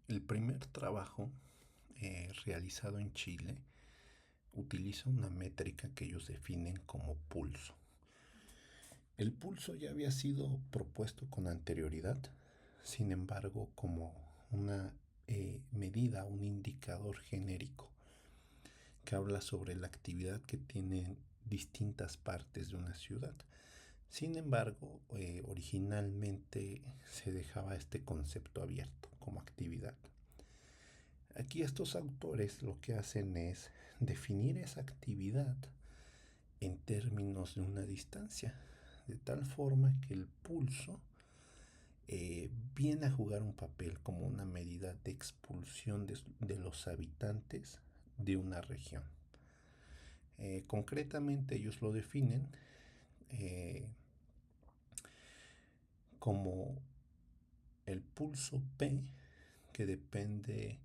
El primer trabajo realizado en Chile utiliza una métrica que ellos definen como pulso. El pulso ya había sido propuesto con anterioridad, sin embargo, como una medida, un indicador genérico que habla sobre la actividad que tienen distintas partes de una ciudad. Sin embargo, originalmente se dejaba este concepto abierto como actividad. Aquí estos autores lo que hacen es definir esa actividad en términos de una distancia, de tal forma que el pulso viene a jugar un papel como una medida de expulsión de los habitantes de una región. Concretamente ellos lo definen eh, como el pulso P, que depende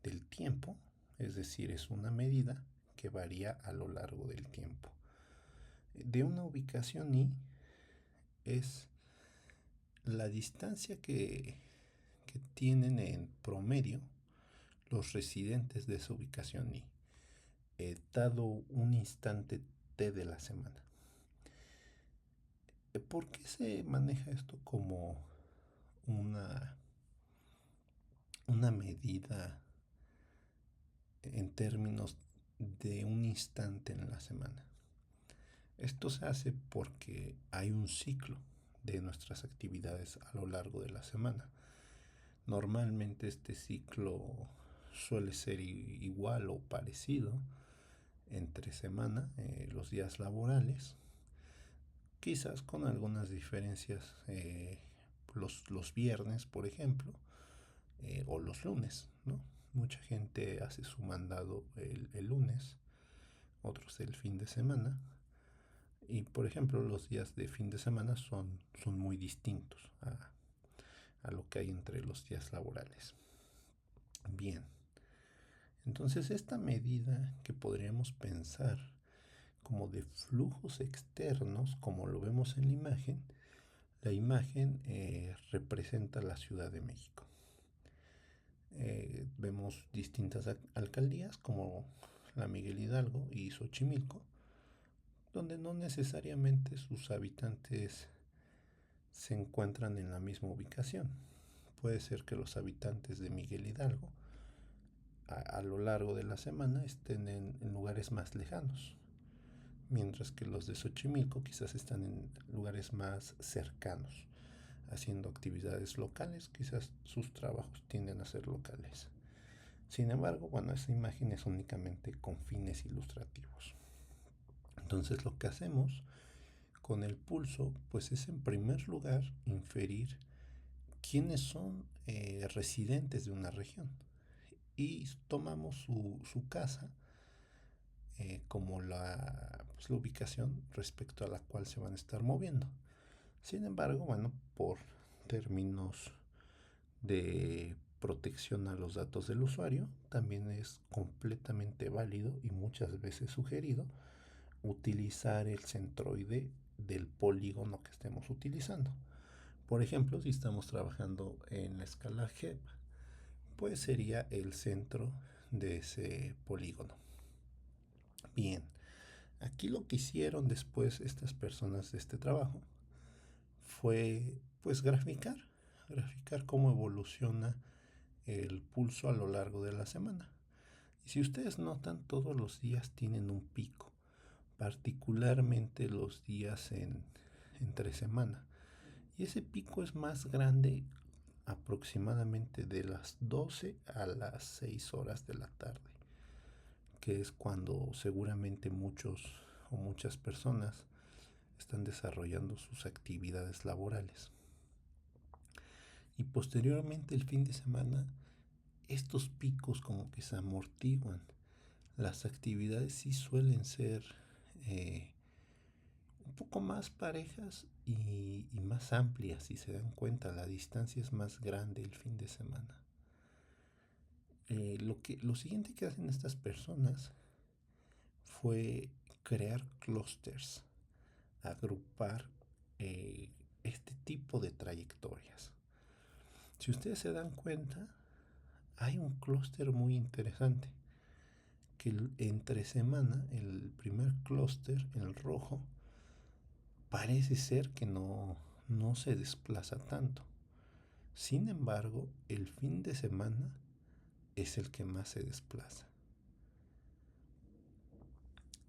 del tiempo, es decir, es una medida que varía a lo largo del tiempo. De una ubicación I es la distancia que tienen en promedio los residentes de esa ubicación I, dado un instante T de la semana. ¿Por qué se maneja esto como una, una medida en términos de un instante en la semana? Esto se hace porque hay un ciclo de nuestras actividades a lo largo de la semana. Normalmente este ciclo suele ser igual o parecido entre semana, los días laborales, quizás con algunas diferencias los viernes, por ejemplo, o los lunes, ¿no? Mucha gente hace su mandado el lunes, otros el fin de semana. Y por ejemplo, los días de fin de semana son muy distintos a lo que hay entre los días laborales. Bien, entonces esta medida que podríamos pensar como de flujos externos, como lo vemos en la imagen representa la Ciudad de México. Vemos distintas alcaldías como la Miguel Hidalgo y Xochimilco, donde no necesariamente sus habitantes se encuentran en la misma ubicación. Puede ser que los habitantes de Miguel Hidalgo a lo largo de la semana estén en lugares más lejanos, mientras que los de Xochimilco quizás están en lugares más cercanos, haciendo actividades locales, quizás sus trabajos tienden a ser locales. Sin embargo, bueno, esa imagen es únicamente con fines ilustrativos. Entonces lo que hacemos con el pulso, pues es en primer lugar inferir quiénes son residentes de una región y tomamos su casa como la ubicación respecto a la cual se van a estar moviendo. Sin embargo, bueno, por términos de protección a los datos del usuario, también es completamente válido y muchas veces sugerido utilizar el centroide del polígono que estemos utilizando. Por ejemplo, si estamos trabajando en la escala GEP, pues sería el centro de ese polígono. Bien, aquí lo que hicieron después estas personas de este trabajo fue pues graficar cómo evoluciona el pulso a lo largo de la semana. Y si ustedes notan, todos los días tienen un pico, particularmente los días entre semana. Y ese pico es más grande aproximadamente de las 12 a las 6 horas de la tarde, que es cuando seguramente muchos o muchas personas están desarrollando sus actividades laborales. Y posteriormente el fin de semana, estos picos como que se amortiguan. Las actividades sí suelen ser eh, un poco más parejas y más amplias. Si se dan cuenta, la distancia es más grande el fin de semana. Lo siguiente que hacen estas personas fue crear clústeres, agrupar eh, este tipo de trayectorias. Si ustedes se dan cuenta, hay un clúster muy interesante que entre semana el primer clúster, el rojo, parece ser que no se desplaza tanto. Sin embargo, el fin de semana es el que más se desplaza.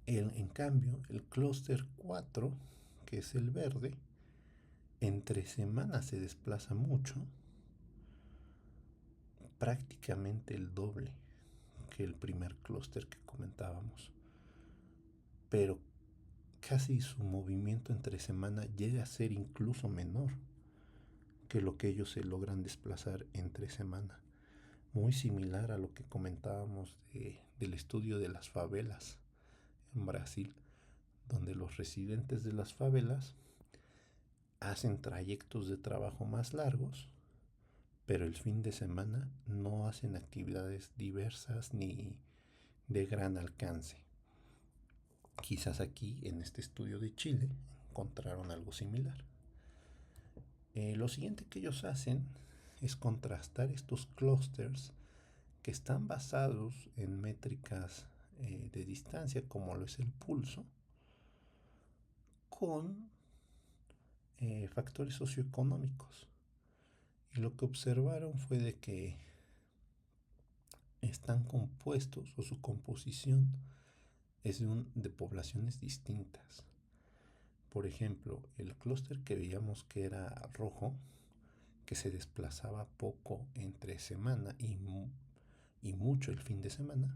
En cambio, el clúster 4, que es el verde, entre semanas se desplaza mucho, prácticamente el doble que el primer clúster que comentábamos. Pero casi su movimiento entre semana llega a ser incluso menor que lo que ellos se logran desplazar entre semana. Muy similar a lo que comentábamos del estudio de las favelas en Brasil, donde los residentes de las favelas hacen trayectos de trabajo más largos, pero el fin de semana no hacen actividades diversas ni de gran alcance. Quizás aquí en este estudio de Chile encontraron algo similar. Lo siguiente que ellos hacen es contrastar estos clústeres que están basados en métricas de distancia, como lo es el pulso, con factores socioeconómicos. Y lo que observaron fue de que están compuestos, o su composición es de poblaciones distintas. Por ejemplo, el clúster que veíamos que era rojo, que se desplazaba poco entre semana y mucho el fin de semana,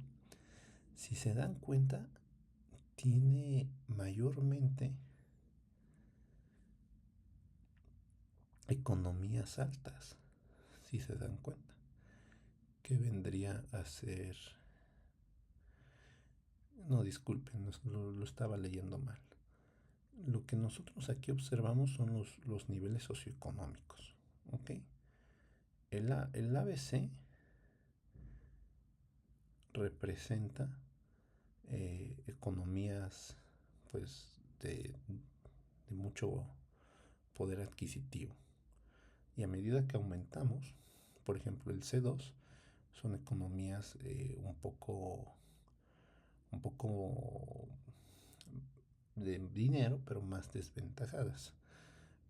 si se dan cuenta, tiene mayormente economías altas, si se dan cuenta, que vendría a ser... No, disculpen, lo estaba leyendo mal. Lo que nosotros aquí observamos son los niveles socioeconómicos. ¿Ok? El ABC representa economías pues de mucho poder adquisitivo. Y a medida que aumentamos, por ejemplo el C2, son economías un poco de dinero, pero más desventajadas.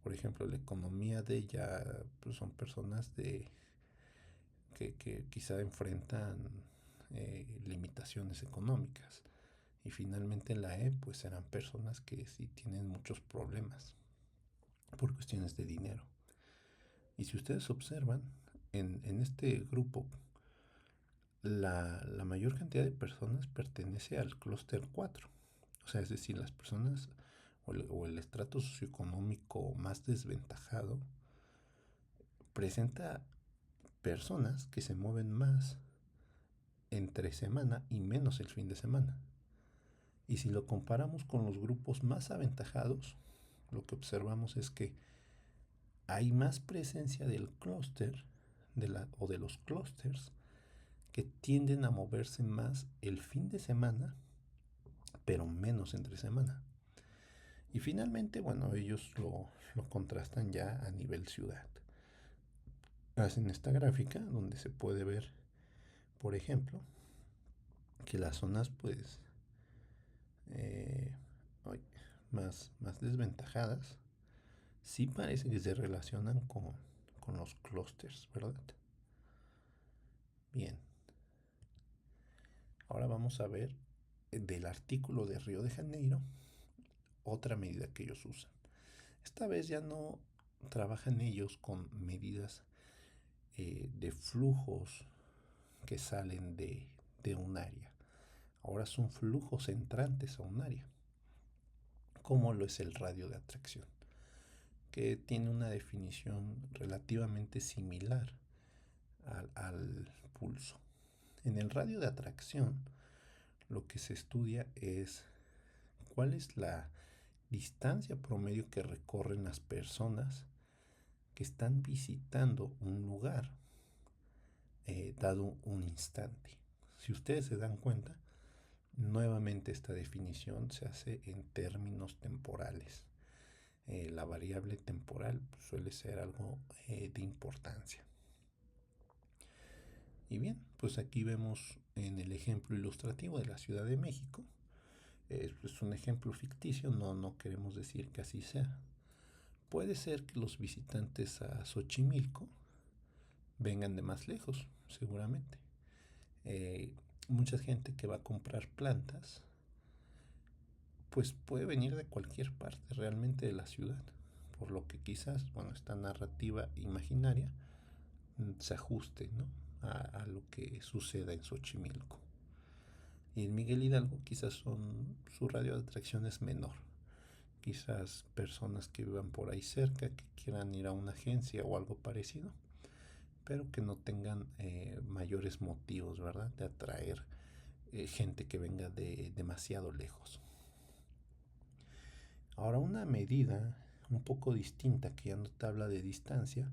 Por ejemplo, la economía de ella pues son personas que quizá enfrentan limitaciones económicas. Y finalmente en la E pues serán personas que sí tienen muchos problemas por cuestiones de dinero. Y si ustedes observan, en este grupo, la mayor cantidad de personas pertenece al clúster 4. O sea, es decir, las personas o el estrato socioeconómico más desventajado presenta personas que se mueven más entre semana y menos el fin de semana. Y si lo comparamos con los grupos más aventajados, lo que observamos es que hay más presencia del clúster o de los clústers que tienden a moverse más el fin de semana, pero menos entre semana. Y finalmente, bueno, ellos lo contrastan ya a nivel ciudad. Hacen esta gráfica donde se puede ver, por ejemplo, que las zonas pues eh, más desventajadas sí parece que se relacionan con los clústeres, ¿verdad? Bien, ahora vamos a ver del artículo de Río de Janeiro otra medida que ellos usan. Esta vez ya no trabajan ellos con medidas de flujos que salen de un área. Ahora son flujos entrantes a un área, como lo es el radio de atracción, que tiene una definición relativamente similar al pulso. En el radio de atracción, lo que se estudia es cuál es la distancia promedio que recorren las personas que están visitando un lugar dado un instante. Si ustedes se dan cuenta, nuevamente esta definición se hace en términos temporales. La variable temporal suele ser algo de importancia. Y bien, pues aquí vemos en el ejemplo ilustrativo de la Ciudad de México. Es un ejemplo ficticio, no queremos decir que así sea. Puede ser que los visitantes a Xochimilco vengan de más lejos, seguramente. Eh, Mucha gente que va a comprar plantas, pues puede venir de cualquier parte realmente de la ciudad, por lo que quizás, bueno, esta narrativa imaginaria se ajuste, ¿no? A lo que suceda en Xochimilco. Y en Miguel Hidalgo quizás su radio de atracción es menor. Quizás personas que vivan por ahí cerca, que quieran ir a una agencia o algo parecido, pero que no tengan mayores motivos, ¿verdad?, de atraer gente que venga de demasiado lejos. Ahora, una medida un poco distinta, que ya no te habla de distancia,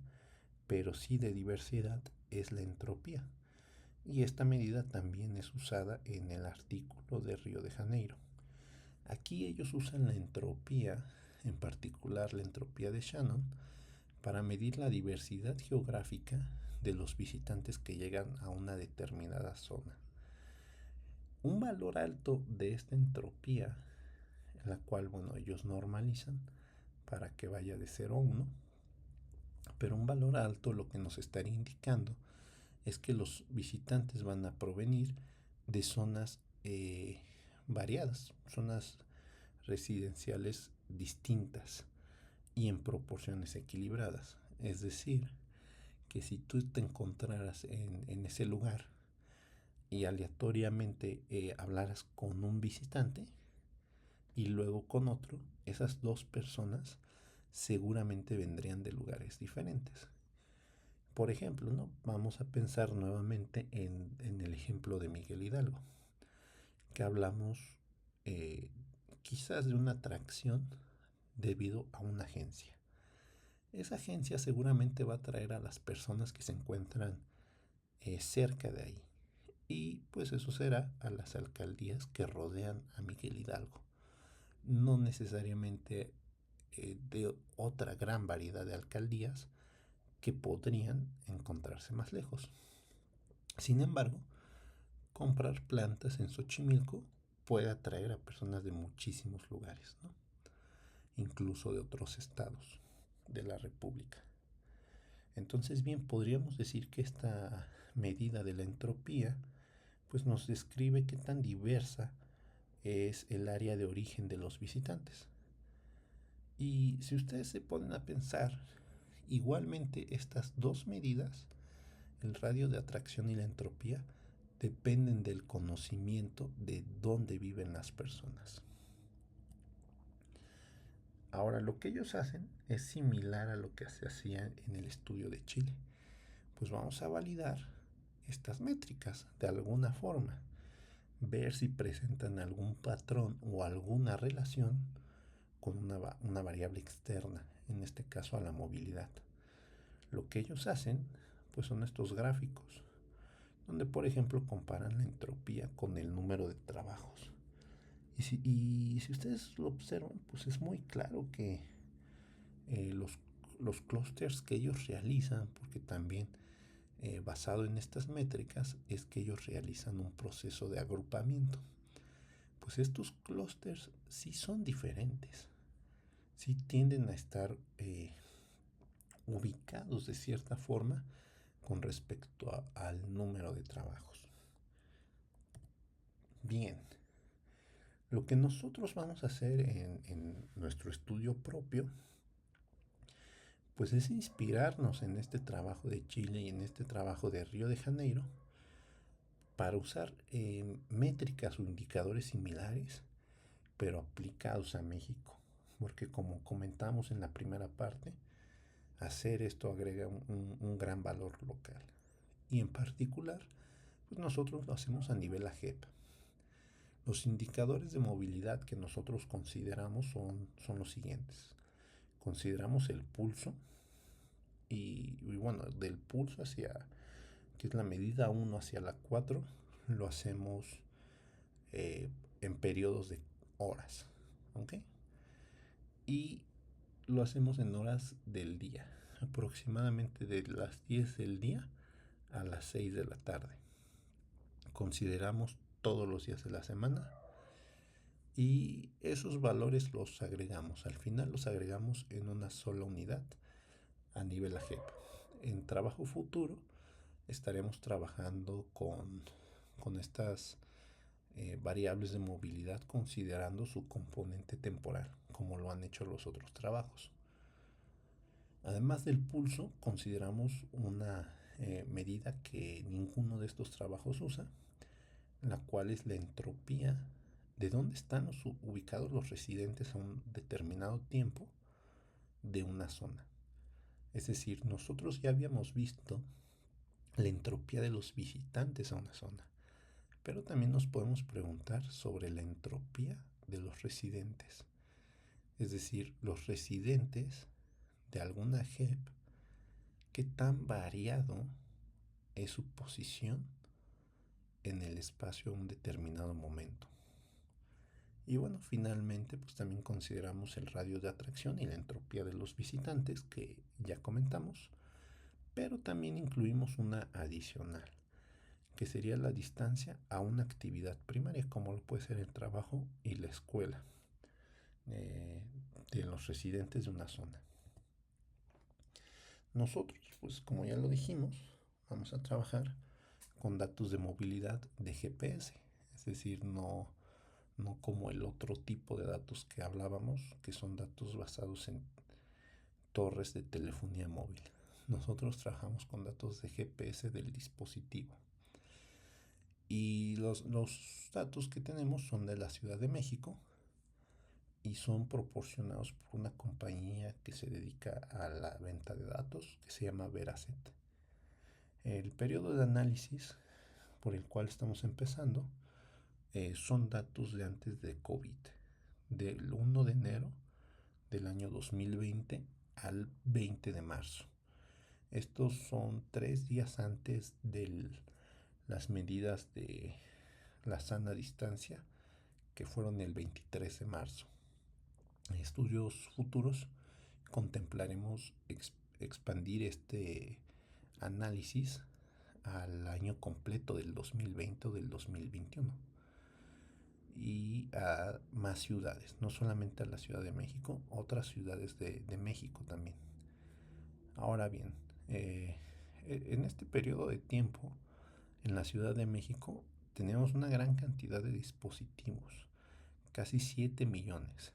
pero sí de diversidad, es la entropía. Y esta medida también es usada en el artículo de Río de Janeiro. Aquí ellos usan la entropía, en particular la entropía de Shannon, para medir la diversidad geográfica de los visitantes que llegan a una determinada zona. Un valor alto de esta entropía, la cual, bueno, ellos normalizan para que vaya de 0 a 1, pero un valor alto lo que nos estaría indicando es que los visitantes van a provenir de zonas variadas, zonas residenciales distintas y en proporciones equilibradas. Es decir, que si tú te encontraras en ese lugar y aleatoriamente hablaras con un visitante y luego con otro, esas dos personas seguramente vendrían de lugares diferentes. Por ejemplo, ¿no? Vamos a pensar nuevamente en el ejemplo de Miguel Hidalgo, que hablamos eh, quizás de una atracción debido a una agencia. Esa agencia seguramente va a atraer a las personas que se encuentran cerca de ahí. Y pues eso será a las alcaldías que rodean a Miguel Hidalgo. No necesariamente de otra gran variedad de alcaldías que podrían encontrarse más lejos. Sin embargo, comprar plantas en Xochimilco puede atraer a personas de muchísimos lugares, ¿no? Incluso de otros estados de la República. Entonces, bien, podríamos decir que esta medida de la entropía pues nos describe qué tan diversa es el área de origen de los visitantes. Y si ustedes se ponen a pensar, igualmente estas dos medidas, el radio de atracción y la entropía, dependen del conocimiento de dónde viven las personas. Ahora, lo que ellos hacen es similar a lo que se hacía en el estudio de Chile. Pues vamos a validar estas métricas de alguna forma, ver si presentan algún patrón o alguna relación con una variable externa, en este caso a la movilidad. Lo que ellos hacen pues son estos gráficos, donde por ejemplo comparan la entropía con el número de trabajos. Y si ustedes lo observan, pues es muy claro que eh, los, los clústeres que ellos realizan, porque también basado en estas métricas es que ellos realizan un proceso de agrupamiento. Pues estos clústeres sí son diferentes, sí tienden a estar ubicados de cierta forma con respecto al número de trabajos. Bien, lo que nosotros vamos a hacer en nuestro estudio propio, pues es inspirarnos en este trabajo de Chile y en este trabajo de Río de Janeiro para usar métricas o indicadores similares, pero aplicados a México. Porque como comentamos en la primera parte, hacer esto agrega un gran valor local. Y en particular, pues nosotros lo hacemos a nivel AGEP. Los indicadores de movilidad que nosotros consideramos son los siguientes. Consideramos el pulso y bueno, del pulso que es la medida 1 hacia la 4, lo hacemos en periodos de horas, ¿ok? Y lo hacemos en horas del día, aproximadamente de las 10 del día a las 6 de la tarde. consideramos todos los días de la semana y esos valores los agregamos. Al final los agregamos en una sola unidad a nivel AGEP. En trabajo futuro estaremos trabajando con estas variables de movilidad considerando su componente temporal, como lo han hecho los otros trabajos. Además del pulso, consideramos una medida que ninguno de estos trabajos usa, la cual es la entropía de dónde están ubicados los residentes a un determinado tiempo de una zona. Es decir, nosotros ya habíamos visto la entropía de los visitantes a una zona, pero también nos podemos preguntar sobre la entropía de los residentes. Es decir, los residentes de alguna JEP, qué tan variado es su posición en el espacio a un determinado momento. Y bueno, finalmente pues también consideramos el radio de atracción y la entropía de los visitantes que ya comentamos, pero también incluimos una adicional, que sería la distancia a una actividad primaria, como lo puede ser el trabajo y la escuela de los residentes de una zona. Nosotros, pues como ya lo dijimos, vamos a trabajar con datos de movilidad de GPS, es decir, no como el otro tipo de datos que hablábamos, que son datos basados en torres de telefonía móvil. Nosotros trabajamos con datos de GPS del dispositivo. Y los datos que tenemos son de la Ciudad de México y son proporcionados por una compañía que se dedica a la venta de datos que se llama Veracet. El periodo de análisis por el cual estamos empezando son datos de antes de COVID, del 1 de enero del año 2020 al 20 de marzo. Estos son 3 días antes de las medidas de la sana distancia que fueron el 23 de marzo. En estudios futuros contemplaremos expandir este análisis al año completo del 2020 o del 2021 y a más ciudades, no solamente a la Ciudad de México, otras ciudades de México también. Ahora bien, en este periodo de tiempo, en la Ciudad de México, tenemos una gran cantidad de dispositivos, casi 7 millones.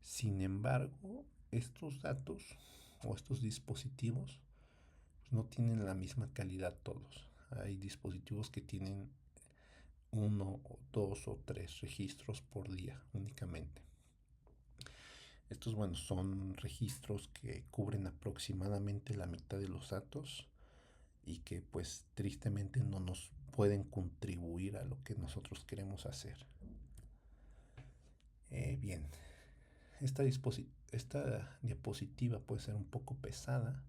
Sin embargo, estos datos o estos dispositivos pues, no tienen la misma calidad todos. Hay dispositivos que tienen 1, 2 o 3 registros por día únicamente. Estos, bueno, son registros que cubren aproximadamente la mitad de los datos y que pues tristemente no nos pueden contribuir a lo que nosotros queremos hacer. Bien, esta diapositiva puede ser un poco pesada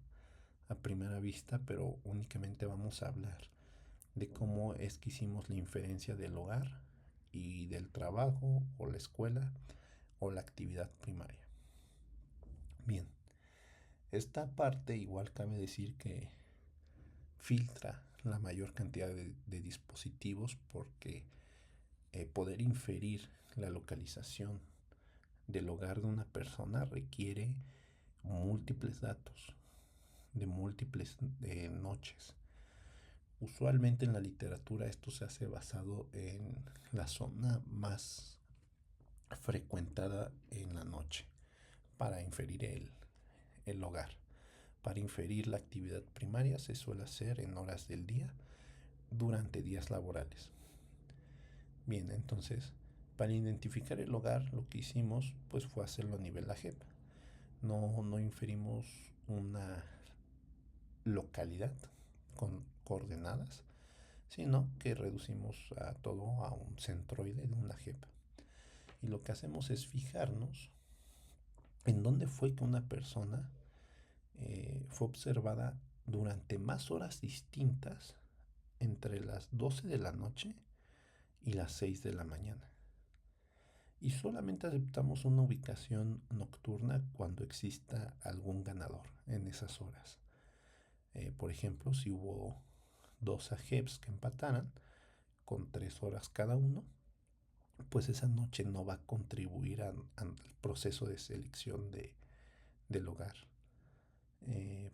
a primera vista, pero únicamente vamos a hablar de cómo es que hicimos la inferencia del hogar y del trabajo o la escuela o la actividad primaria. Bien, esta parte igual cabe decir que filtra la mayor cantidad de dispositivos porque poder inferir la localización del hogar de una persona requiere múltiples datos de múltiples noches. Usualmente en la literatura esto se hace basado en la zona más frecuentada en la noche para inferir el hogar. Para inferir la actividad primaria se suele hacer en horas del día durante días laborales. Bien, entonces, para identificar el hogar lo que hicimos pues fue hacerlo a nivel AGEP. No inferimos una localidad con coordenadas, sino que reducimos a todo a un centroide de una JEP. Y lo que hacemos es fijarnos en dónde fue que una persona fue observada durante más horas distintas entre las 12 de la noche y las 6 de la mañana. Y solamente aceptamos una ubicación nocturna cuando exista algún ganador en esas horas. Por ejemplo, si hubo 2 AGEPs que empataran, con 3 horas cada uno, pues esa noche no va a contribuir al proceso de selección del hogar.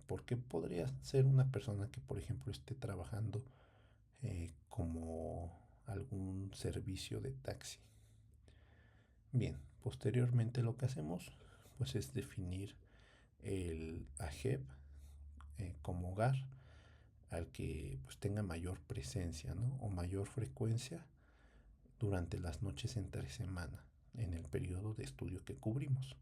Porque podría ser una persona que, por ejemplo, esté trabajando como algún servicio de taxi. Bien, posteriormente lo que hacemos pues es definir el AGEP como hogar al que pues tenga mayor presencia, ¿no? O mayor frecuencia durante las noches entre semana en el periodo de estudio que cubrimos.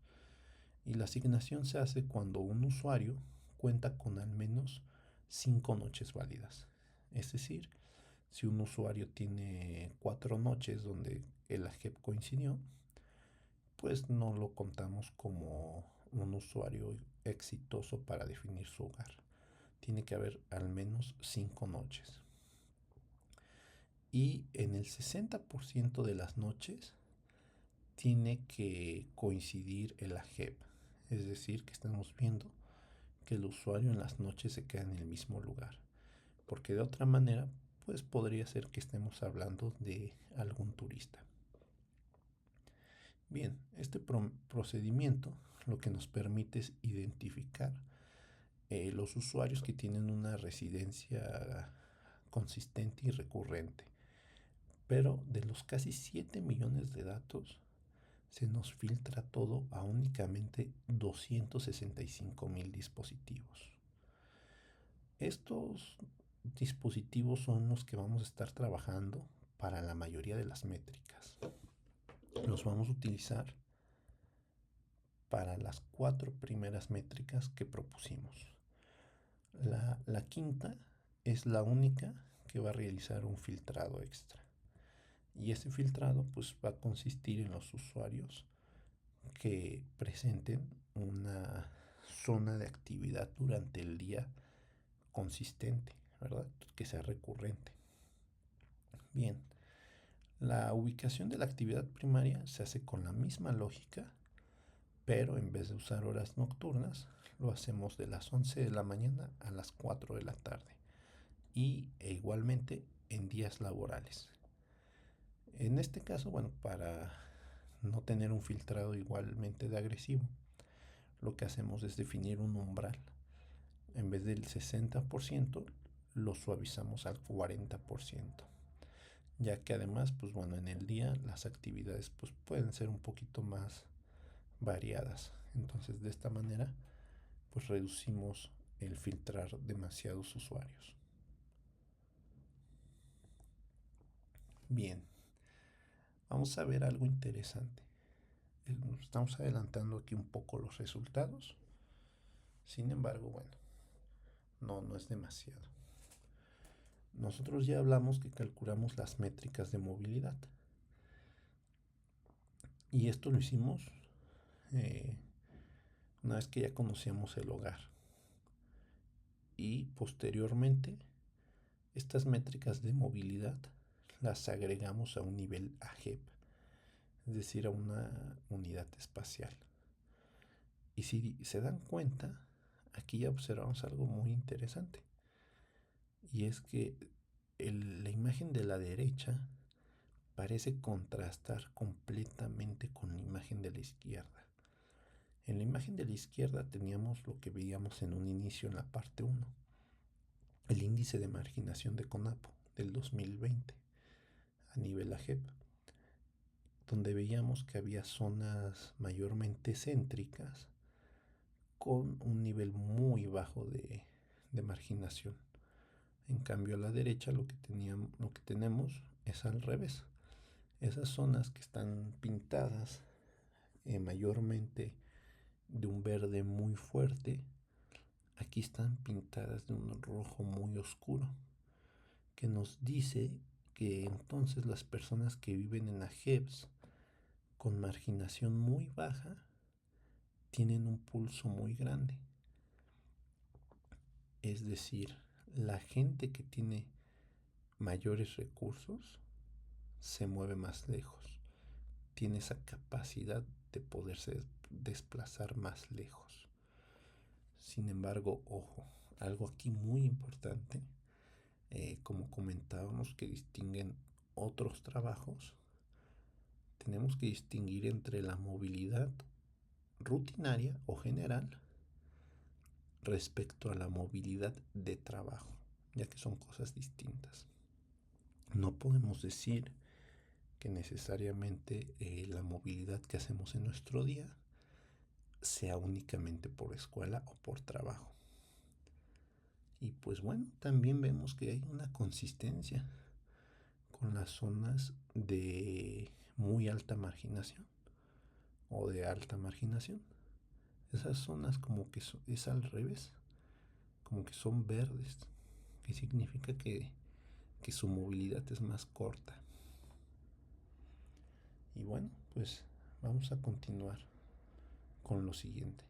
Y la asignación se hace cuando un usuario cuenta con al menos 5 noches válidas. Es decir, si un usuario tiene 4 noches donde el AGEP coincidió, pues no lo contamos como un usuario exitoso para definir su hogar. Tiene que haber al menos 5 noches. Y en el 60% de las noches tiene que coincidir el AGEP. Es decir, que estamos viendo que el usuario en las noches se queda en el mismo lugar. Porque de otra manera, pues podría ser que estemos hablando de algún turista. Bien, este procedimiento lo que nos permite es identificar los usuarios que tienen una residencia consistente y recurrente. Pero de los casi 7 millones de datos, se nos filtra todo a únicamente 265,000 dispositivos. Estos dispositivos son los que vamos a estar trabajando para la mayoría de las métricas. Los vamos a utilizar para las 4 primeras métricas que propusimos. La quinta es la única que va a realizar un filtrado extra. Y ese filtrado pues va a consistir en los usuarios que presenten una zona de actividad durante el día consistente, ¿verdad? Que sea recurrente. Bien, la ubicación de la actividad primaria se hace con la misma lógica, pero en vez de usar horas nocturnas, lo hacemos de las 11 de la mañana a las 4 de la tarde y igualmente en días laborales. En este caso, bueno, para no tener un filtrado igualmente de agresivo, lo que hacemos es definir un umbral. En vez del 60%, lo suavizamos al 40%. Ya que además, pues bueno, en el día las actividades pues pueden ser un poquito más variadas. Entonces, de esta manera, pues reducimos el filtrar demasiados usuarios. Bien, vamos a ver algo interesante. Estamos adelantando aquí un poco los resultados. Sin embargo, bueno, no es demasiado. Nosotros ya hablamos que calculamos las métricas de movilidad. Y esto lo hicimos una vez que ya conocíamos el hogar. Y posteriormente, estas métricas de movilidad las agregamos a un nivel AGEP, es decir, a una unidad espacial. Y si se dan cuenta, aquí ya observamos algo muy interesante. Y es que la imagen de la derecha parece contrastar completamente con la imagen de la izquierda. En la imagen de la izquierda teníamos lo que veíamos en un inicio en la parte 1, el índice de marginación de CONAPO del 2020 a nivel AGEP, donde veíamos que había zonas mayormente céntricas con un nivel muy bajo de marginación. En cambio a la derecha lo que tenemos es al revés. Esas zonas que están pintadas mayormente de un verde muy fuerte, aquí están pintadas de un rojo muy oscuro, que nos dice que entonces las personas que viven en AGEPS con marginación muy baja tienen un pulso muy grande. Es decir, la gente que tiene mayores recursos se mueve más lejos, tiene esa capacidad de poderse desplazar más lejos. Sin embargo, ojo, algo aquí muy importante, como comentábamos, que distinguen otros trabajos, tenemos que distinguir entre la movilidad rutinaria o general respecto a la movilidad de trabajo, ya que son cosas distintas. No podemos decir que necesariamente la movilidad que hacemos en nuestro día sea únicamente por escuela o por trabajo. Y pues bueno, también vemos que hay una consistencia con las zonas de muy alta marginación o de alta marginación. Esas zonas como que es al revés, como que son verdes, que significa que su movilidad es más corta. Y bueno, pues vamos a continuar con lo siguiente.